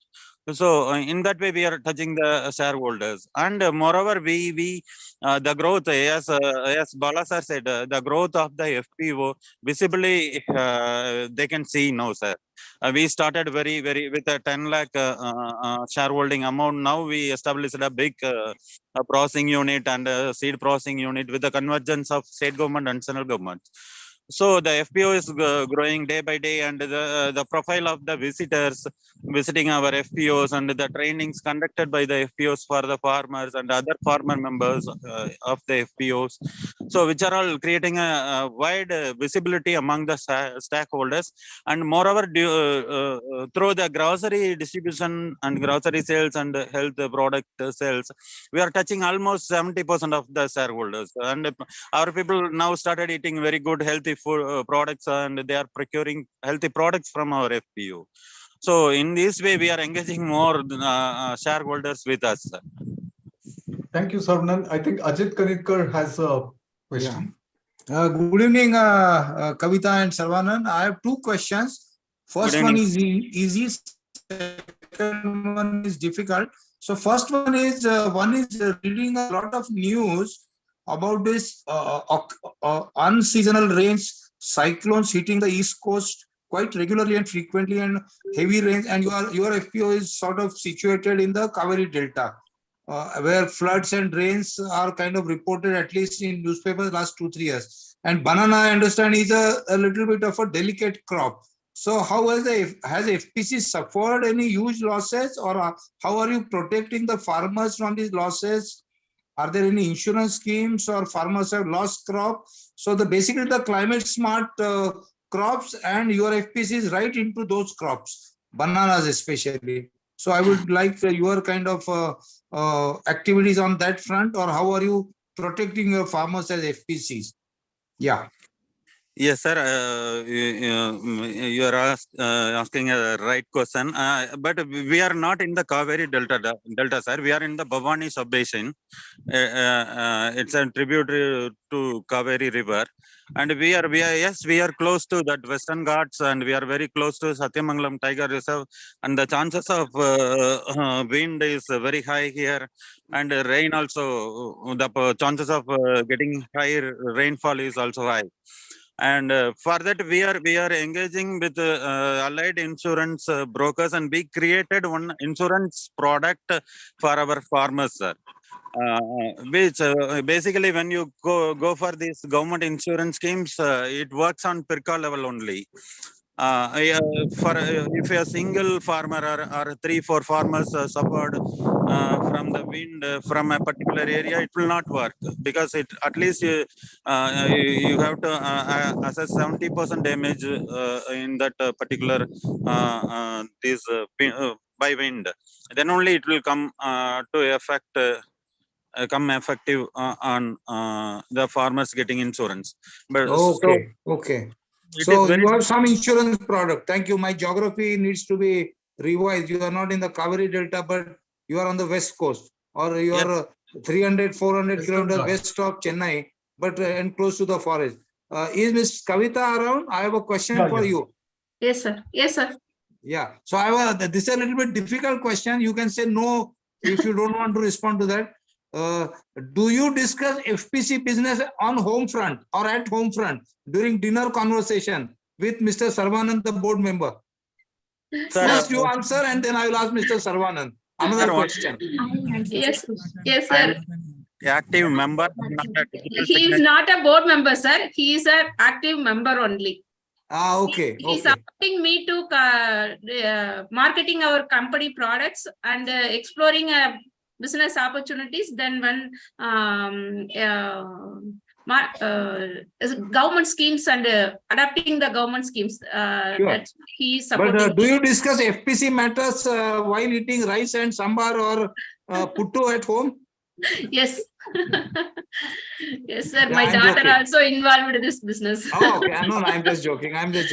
So in that way, we are touching the shareholders, and moreover, we the growth, as Bala sir said, the growth of the FPO visibly they can see now, sir. We started very with a 10 lakh shareholding amount. Now we established a big processing unit and a seed processing unit with the convergence of state government and central government. So the FPO is growing day by day, and the profile of the visitors visiting our FPOs and the trainings conducted by the FPOs for the farmers and other farmer members of the FPOs. So which are all creating a wide visibility among the stakeholders, and moreover through the grocery distribution and grocery sales and health product sales, we are touching almost 70% of the shareholders, and our people now started eating very good healthy food products, and they are procuring healthy products from our FPO. So in this way, we are engaging more shareholders with us, sir. Thank you, Sarvanan. I think Ajit Kanitkar has a question. Yeah. Good evening, Kavita and Sarvanan. I have two questions. First one is easy, second one is difficult. So first one is reading a lot of news about this unseasonal rains, cyclones hitting the East Coast quite regularly and frequently, and heavy rains. And your FPO is sort of situated in the Kaveri Delta, where floods and rains are kind of reported, at least in newspapers, last 2-3 years. And banana, I understand, is a little bit of a delicate crop. So how has FPC suffered any huge losses, or how are you protecting the farmers from these losses? Are there any insurance schemes, or farmers have lost crop? So basically the climate smart crops, and your FPC is right into those crops, bananas especially. So I would like your kind of activities on that front, or how are you protecting your farmers as FPCs? Yeah. Yes, sir. You are asking a right question. But we are not in the Kaveri Delta, sir. We are in the Bhavani sub-basin. It's a tributary to Kaveri River, and we are close to that Western Ghats, and we are very close to Satyamangalam Tiger Reserve, and the chances of wind is very high here, and rain also. The chances of getting higher rainfall is also high. And for that, we are engaging with allied insurance brokers, and we created one insurance product for our farmers, sir. Which basically, when you go for these government insurance schemes, it works on PIRCA level only. If a single farmer or 3-4 farmers suffered from the wind from a particular area, it will not work, because it at least you have to assess 70% damage in that particular by wind. Then only it will come to effect. Come effective on the farmers getting insurance. But okay. So you have some insurance product. Thank you. My geography needs to be revised. You are not in the Kaveri Delta, but you are on the west coast, or you are 300-400 kilometers west of Chennai, but and close to the forest. Is Ms. Kavita around? I have a question for you. Yes, sir. Yes, sir. Yeah. So this is a little bit difficult question. You can say no if you don't want to respond to that. Do you discuss FPC business on home front or at home front during dinner conversation with Mr. Sarvanan, the board member? First you answer, and then I will ask Mr. Sarvanan another question. Yes, sir. Active member. He is not a board member, sir. He is an active member only. Okay. He's supporting me to marketing our company products and exploring business opportunities. Then when government schemes and adapting the government schemes, that he is supporting. But do you discuss FPC matters while eating rice and sambar or puttu at home? Yes. Yes, sir. My daughter also involved in this business. Oh, okay. No, I'm just joking. Yes.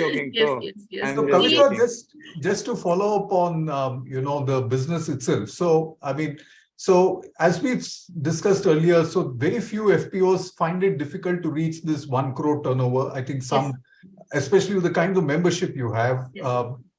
So Kavita, just to follow up on the business itself. So I mean, so as we've discussed earlier, so very few FPOs find it difficult to reach this 1 crore turnover. I think some, especially with the kind of membership you have,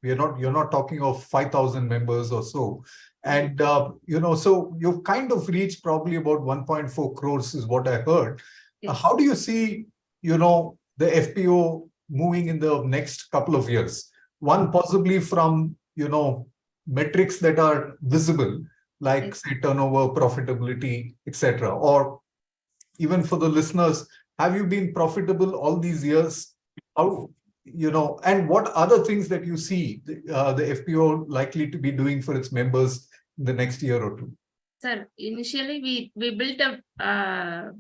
You're not talking of 5,000 members or so. And, so you've kind of reached probably about 1.4 crores is what I heard. Yes. How do you see, the FPO moving in the next couple of years? One, possibly from, metrics that are visible, like say turnover, profitability, etc. Or even for the listeners, have you been profitable all these years? How, and what other things that you see the FPO likely to be doing for its members in the next year or two? Sir, initially we built a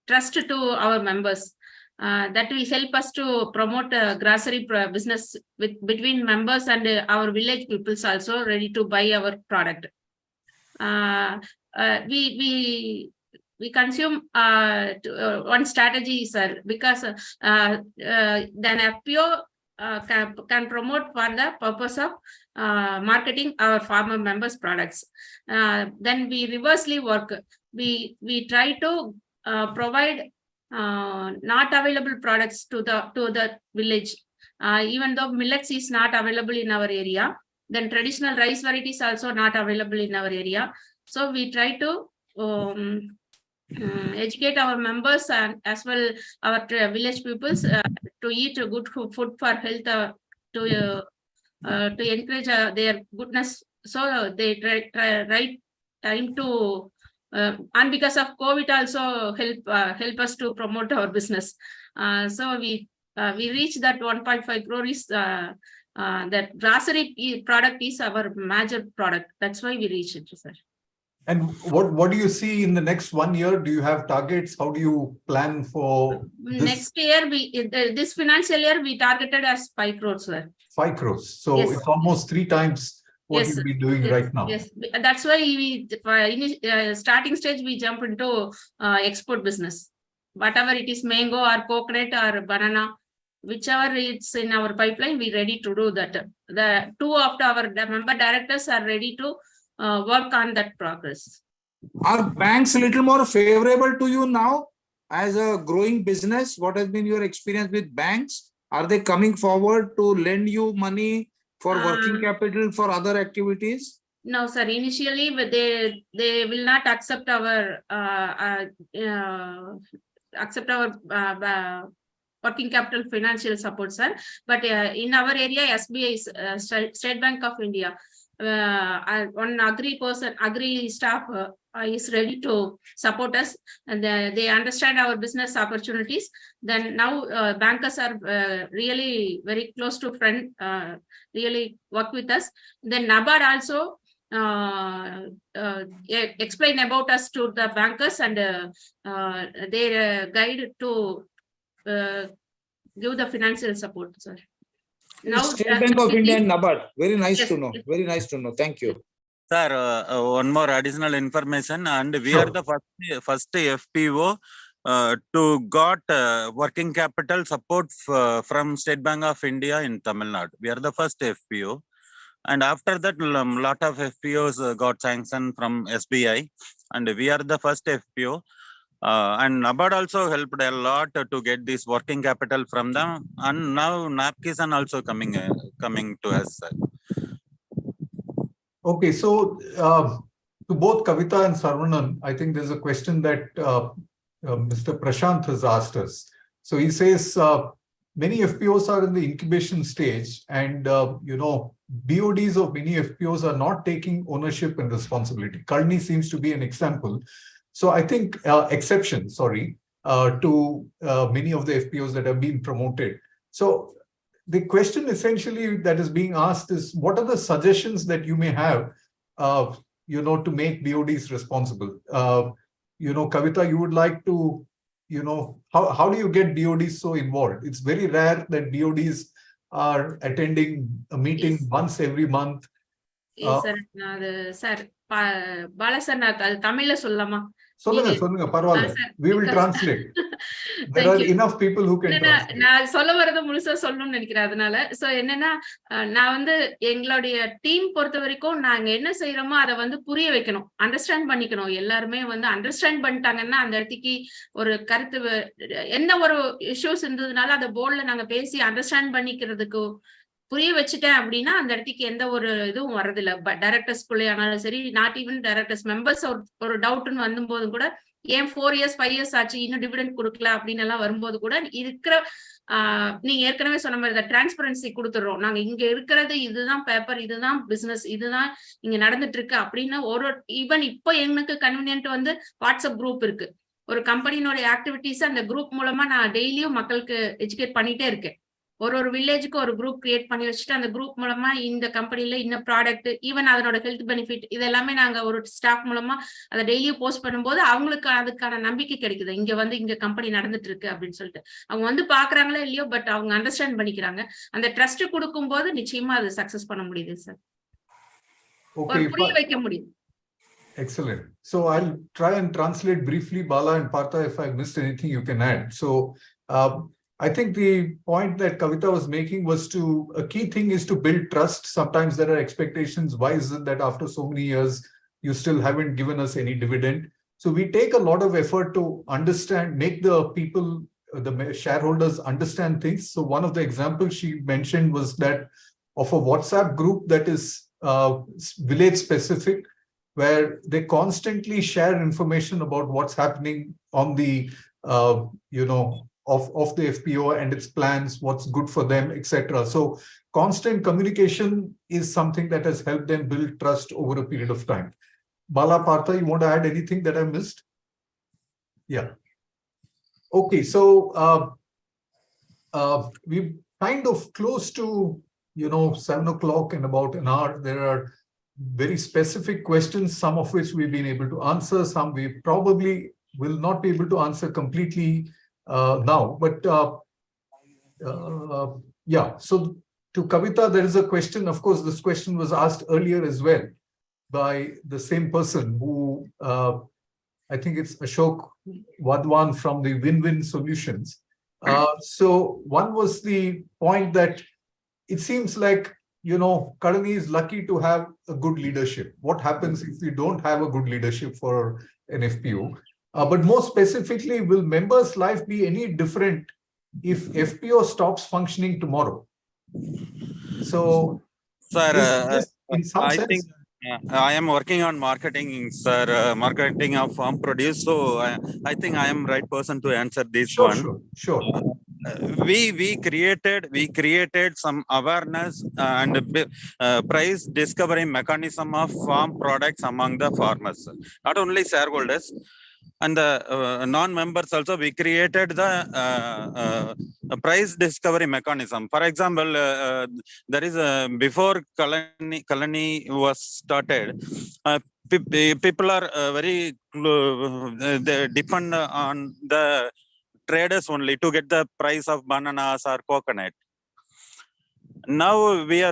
trust to our members that will help us to promote grocery business between members and our village peoples also ready to buy our product. We consume one strategy, sir, because then FPO can promote for the purpose of marketing our farmer members products. Then we reversely work. We try to provide not available products to the village, even though millets is not available in our area. Then traditional rice varieties also not available in our area. So we try to educate our members and as well our village peoples to eat a good food for health, to encourage their goodness. So they try right time to and because of COVID also help us to promote our business. So we reached that 1.5 crore is that grocery product is our major product. That's why we reached it, sir. And what do you see in the next 1 year? Do you have targets? How do you plan for this? Next year, this financial year, we targeted as 5 crores, sir. 5 crores. So yes. It's almost 3 times what you'll be doing right now. Yes, that's why we starting stage we jump into export business. Whatever it is, mango or coconut or banana, whichever it's in our pipeline, we ready to do that. The 2 of our member directors are ready to work on that progress. Are banks a little more favorable to you now as a growing business? What has been your experience with banks? Are they coming forward to lend you money for working capital for other activities? No, sir. Initially, they will not accept our working capital financial support, sir. But in our area, SBI is State Bank of India. One agri staff is ready to support us, and they understand our business opportunities. Then now bankers are really very close to friend, really work with us. Then NABARD also explain about us to the bankers, and their guide to give the financial support, sir. Now, State Bank of India and NABARD. Very nice to know. Very nice to know. Thank you. Sir, one more additional information, and we are the first FPO to got working capital support from State Bank of India in Tamil Nadu. We are the first FPO. And after that, lot of FPOs got sanctioned from SBI, and we are the first FPO. And NABARD also helped a lot to get this working capital from them, and now NAPKISAN also coming to us, sir. Okay, so to both Kavita and Sarvanan, I think there's a question that Mr. Prashant has asked us. So he says many FPOs are in the incubation stage, and BODs of many FPOs are not taking ownership and responsibility. Kazhani seems to be an example. So I think exception, to many of the FPOs that have been promoted. So the question essentially that is being asked is, what are the suggestions that you may have, to make BODs responsible? Kavita, you would like to, how do you get BODs so involved? It's very rare that BODs are attending a meeting once every month. Yes, sir. Sir, Bala sir, Tamil sollama. Solunga, parvala. We will translate. There are enough people who can translate. நான் சொல்ல வரது முழுசா சொல்லணும்னு நினைக்கிறேன். அதனால so என்னன்னா, நான் எங்களுடைய டீம் பொறுத்த வரைக்கும் நாங்க என்ன செய்யறோமோ அதை புரிய வைக்கணும், அண்டர்ஸ்டாண்ட் பண்ணிக்கணும். எல்லாருமே அண்டர்ஸ்டாண்ட் பண்ணிட்டாங்கன்னா அந்த இடத்துக்கு ஒரு கருத்து என்ன ஒரு இஷ்யூஸ் இருந்ததுனால அதை போர்ட்ல நாங்க பேசி அண்டர்ஸ்டாண்ட் பண்ணிக்கிறதுக்கு புரிய வச்சுட்டேன் அப்படின்னா அந்த இடத்துக்கு எந்த ஒரு இதுவும் வர்றதில்ல. டைரக்டர்ஸ்குள்ளே ஆனாலும் சரி, நாட் ஈவன் டைரக்டர்ஸ் மெம்பர்ஸ் ஒரு டவுட்னு வரும்போது கூட ஏன் 4 இயர்ஸ் 5 இயர்ஸ் ஆச்சு இன்னும் டிவிடெண்ட் கொடுக்கல அப்படின்னு எல்லாம் வரும்போது கூட இருக்கிற நீங்க ஏற்கனவே சொன்ன மாதிரி டிரான்ஸ்பரன்சி கொடுத்துடுறோம். நாங்க இங்க இருக்கிறது இதுதான் பேப்பர், இதுதான் பிசினஸ், இதுதான் இங்க நடந்துட்டு இருக்கு அப்படின்னு ஈவன் இப்போ எனக்கு கன்வீனியன்ட் வந்து வாட்ஸ்அப் குரூப் இருக்கு. ஒரு கம்பெனியோட ஆக்டிவிட்டிஸ் அந்த குரூப் மூலமா நான் டெய்லியும் மக்களுக்கு எஜுகேட் பண்ணிட்டே இருக்கேன். ஒரு வில்லேஜுக்கு ஒரு குரூப் கிரியேட் பண்ணி வச்சுட்டு அந்த குரூப் மூலமா இந்த கம்பெனில இன்ன ப்ராடக்ட், ஈவன் அதனோட ஹெல்த் பெனிஃபிட் இது எல்லாமே நாங்க ஒரு ஸ்டாஃப் மூலமா அதை டெய்லியும் போஸ்ட் பண்ணும்போது அவங்களுக்கு அதுக்கான நம்பிக்கை கிடைக்குது. இங்க வந்து இங்க கம்பெனி நடந்துட்டு இருக்கு அப்படின்னு சொல்லிட்டு அவங்க வந்து பாக்குறாங்களோ இல்லையோ, பட் அவங்க அண்டர்ஸ்டாண்ட் பண்ணிக்கிறாங்க. அந்த ட்ரஸ்ட் கொடுக்கும் போது நிச்சயமா அது சக்சஸ் பண்ண முடியுது சார். புரிய வைக்க முடியும். Excellent. So I'll try and translate briefly, Bala and Partha. If I missed anything, you can add. So I think the point that Kavita was making was a key thing is to build trust. Sometimes there are expectations. Why is it that after so many years, you still haven't given us any dividend? So we take a lot of effort to understand, make the people, the shareholders understand things. So one of the examples she mentioned was that of a WhatsApp group that is village specific, where they constantly share information about what's happening on the, of the FPO and its plans, what's good for them, etc. So constant communication is something that has helped them build trust over a period of time. Bala, Partha, you want to add anything that I missed? Yeah. Okay, so we're kind of close to, 7 o'clock in about an hour. There are very specific questions, some of which we've been able to answer, some we probably will not be able to answer completely now. But yeah, so to Kavita, there is a question. Of course, this question was asked earlier as well by the same person who, I think it's Ashok Wadwan from the Win-Win Solutions. So one was the point that it seems like, Kazhani is lucky to have a good leadership. What happens if we don't have a good leadership for an FPO? But more specifically, will members' life be any different if FPO stops functioning tomorrow? So, sir, in some I sense, think I am working on marketing, sir, marketing of farm produce. So I think I am right person to answer this one. Sure. We created some awareness and price discovery mechanism of farm products among the farmers, not only shareholders and the non-members also. We created the price discovery mechanism. For example, there is before Kazhani was started, people are very they depend on the traders only to get the price of bananas or coconut. Now we are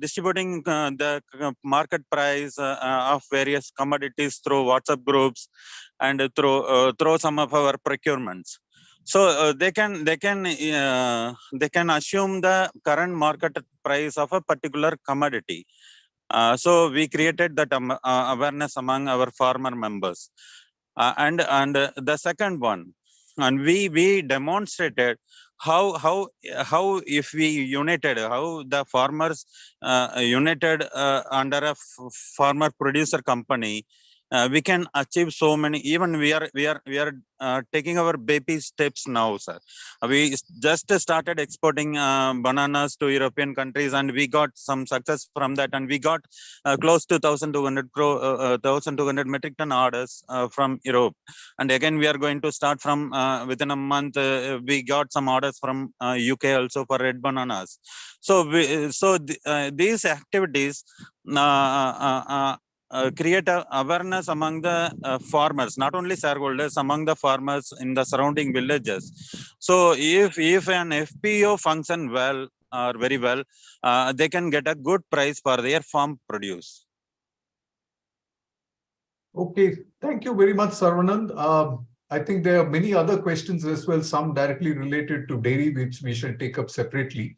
distributing the market price of various commodities through WhatsApp groups and through some of our procurements. So they can assume the current market price of a particular commodity. So we created that awareness among our farmer members. And the second one, and we demonstrated how if we united, how the farmers united under a farmer producer company, we can achieve so many. Even we are taking our baby steps now, sir. We just started exporting bananas to European countries, and we got some success from that, and we got close to 1,200 metric ton orders from Europe. And again, we are going to start from within a month. We got some orders from UK also for red bananas. So these activities create awareness among the farmers, not only shareholders, among the farmers in the surrounding villages. So if an FPO function well or very well, they can get a good price for their farm produce. Okay, thank you very much, Sarvanand. I think there are many other questions as well, some directly related to dairy, which we shall take up separately.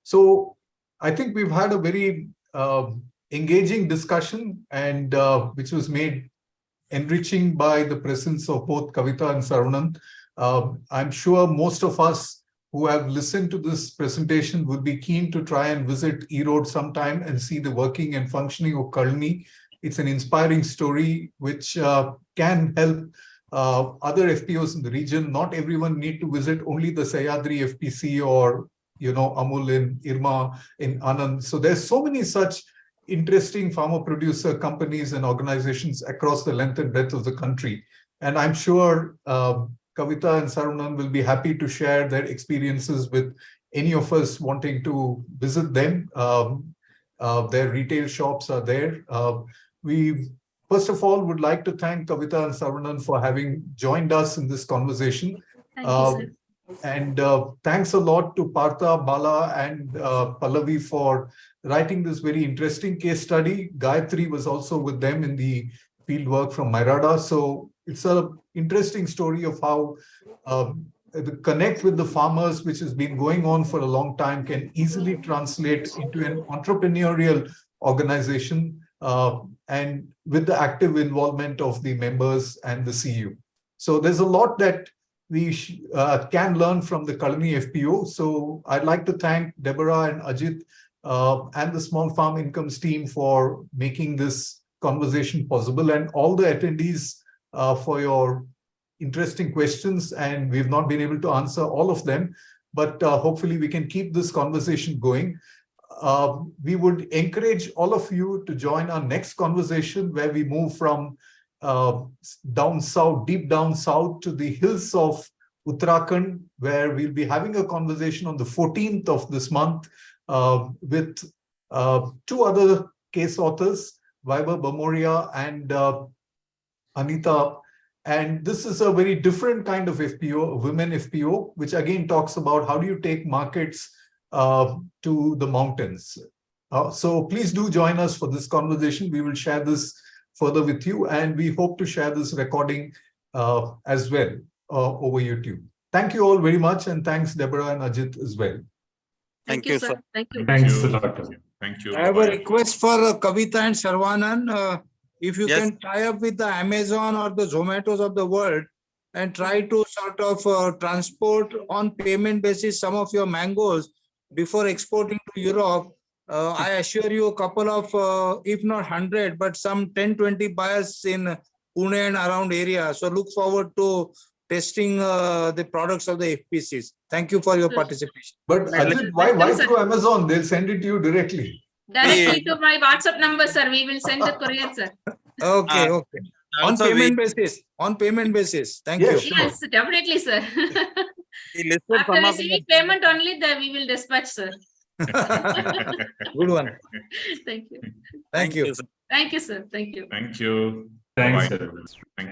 So I think we've had a very engaging discussion, and which was made enriching by the presence of both Kavita and Sarvanand. I'm sure most of us who have listened to this presentation would be keen to try and visit Erode sometime and see the working and functioning of Kazhani. It's an inspiring story which can help other FPOs in the region. Not everyone need to visit only the Sahyadri FPC or Amul in IRMA in Anand. So there's so many such interesting farmer producer companies and organizations across the length and breadth of the country. And I'm sure Kavita and Sarunan will be happy to share their experiences with any of us wanting to visit them. Their retail shops are there. We first of all would like to thank Kavita and Sarunan for having joined us in this conversation. Thank you, sir. And thanks a lot to Partha, Bala, and Pallavi for writing this very interesting case study. Gayatri was also with them in the field work from Mairada. So it's an interesting story of how the connect with the farmers, which has been going on for a long time, can easily translate into an entrepreneurial organization and with the active involvement of the members and the CU. So there's a lot that we can learn from the Kazhani FPO. So I'd like to thank Deborah and Ajit and the Small Farm Incomes team for making this conversation possible, and all the attendees for your interesting questions. And we've not been able to answer all of them, but hopefully we can keep this conversation going. We would encourage all of you to join our next conversation, where we move from down south, deep down south, to the hills of Uttarakhand, where we'll be having a conversation on the 14th of this month with two other case authors, Vaibhav Bamoria and Anita. And this is a very different kind of FPO, a women FPO, which again talks about how do you take markets to the mountains. So please do join us for this conversation. We will share this further with you, and we hope to share this recording as well over YouTube. Thank you all very much, and thanks Deborah and Ajit as well. Thank you, sir. Thank you. Thanks a lot. Thank you. I have a Bye-bye. request for Kavita and Sarvanan. If you Yes. can tie up with the Amazon or the Zomatos of the world and try to sort of transport on payment basis some of your mangoes before exporting to Europe, I assure you a couple of, if not 100, but some 10-20 buyers in Pune and around area. So look forward to testing the products of the FPCs. Thank you for your participation. But Ajit, why through Amazon? They'll send it to you directly. Directly to my WhatsApp number, sir. We will send the courier, sir. Okay, okay. On Also, payment basis. On payment basis. Thank Yes, you. sure. Yes, definitely, sir. we listed After some of receiving payment only, then we will dispatch, sir. Good one. Thank you. Thank you. sir. Thank you, sir. Thank you. Thank you. Thanks, Bye-bye. sir. Thank you.